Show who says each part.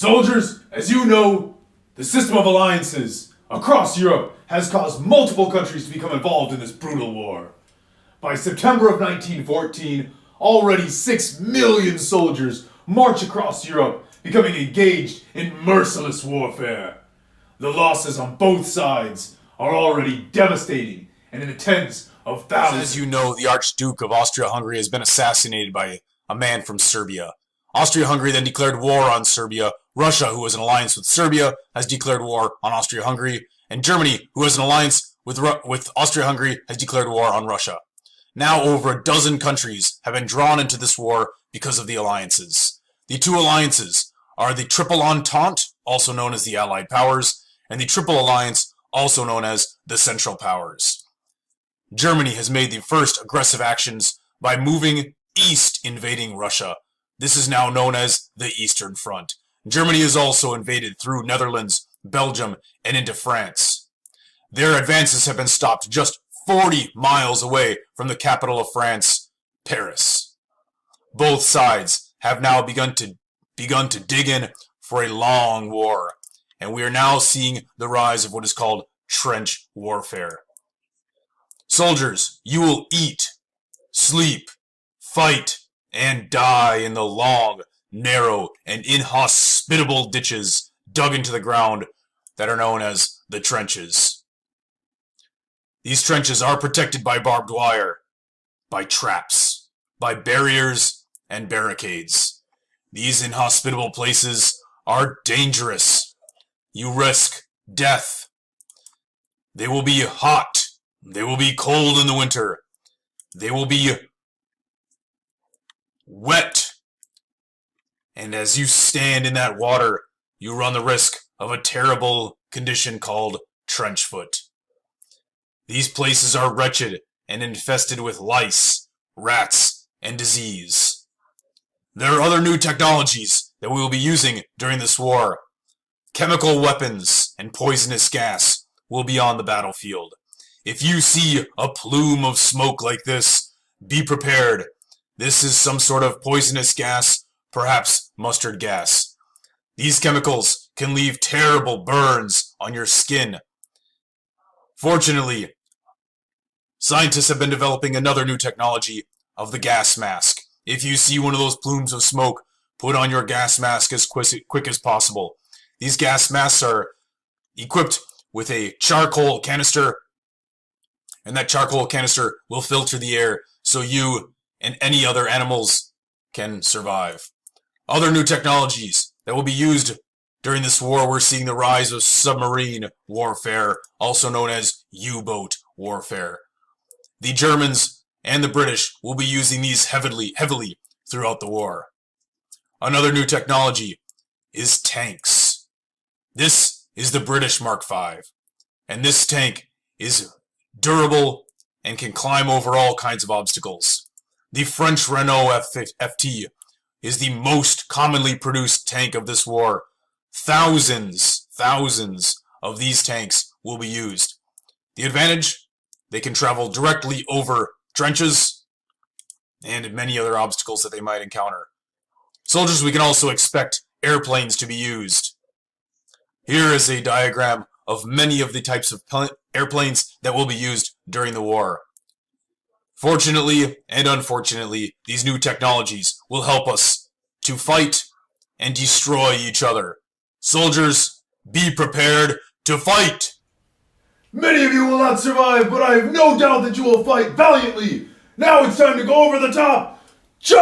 Speaker 1: Soldiers, as you know, the system of alliances across Europe has caused multiple countries to become involved in this brutal war. By September of 1914, already 6 million soldiers march across Europe, becoming engaged in merciless warfare. The losses on both sides are already devastating and in the tens of thousands.
Speaker 2: As you know, the Archduke of Austria-Hungary has been assassinated by a man from Serbia. Austria-Hungary then declared war on Serbia. Russia, who was in alliance with Serbia, has declared war on Austria-Hungary. And Germany, who has an alliance with Austria-Hungary, has declared war on Russia. Now over a dozen countries have been drawn into this war because of the alliances. The two alliances are the Triple Entente, also known as the Allied Powers, and the Triple Alliance, also known as the Central Powers. Germany has made the first aggressive actions by moving east, invading Russia. This is now known as the Eastern Front. Germany has also invaded through Netherlands, Belgium, and into France. Their advances have been stopped just 40 miles away from the capital of France, Paris. Both sides have now begun to dig in for a long war, and we are now seeing the rise of what is called trench warfare. Soldiers, you will eat, sleep, fight, and die in the long, narrow, and inhospitable ditches dug into the ground that are known as the trenches. These trenches are protected by barbed wire, by traps, by barriers and barricades. These inhospitable places are dangerous. You risk death. They will be hot. They will be cold in the winter. They will be wet. And as you stand in that water, you run the risk of a terrible condition called trench foot. These places are wretched and infested with lice, rats, and disease. There are other new technologies that we will be using during this war. Chemical weapons and poisonous gas will be on the battlefield. If you see a plume of smoke like this, be prepared. This is some sort of poisonous gas, perhaps mustard gas. These chemicals can leave terrible burns on your skin. Fortunately, scientists have been developing another new technology of the gas mask. If you see one of those plumes of smoke, put on your gas mask as quick as possible. These gas masks are equipped with a charcoal canister, and that charcoal canister will filter the air so you and any other animals can survive. Other new technologies that will be used during this war, we're seeing the rise of submarine warfare, also known as U-boat warfare. The Germans and the British will be using these heavily throughout the war. Another new technology is tanks. This is the British Mark V, and this tank is durable and can climb over all kinds of obstacles. The French Renault FT is the most commonly produced tank of this war. Thousands of these tanks will be used. The advantage, they can travel directly over trenches and many other obstacles that they might encounter. Soldiers, we can also expect airplanes to be used. Here is a diagram of many of the types of airplanes that will be used during the war. Fortunately and unfortunately, these new technologies will help us to fight and destroy each other. Soldiers, be prepared to fight!
Speaker 1: Many of you will not survive, but I have no doubt that you will fight valiantly. Now it's time to go over the top. Charge!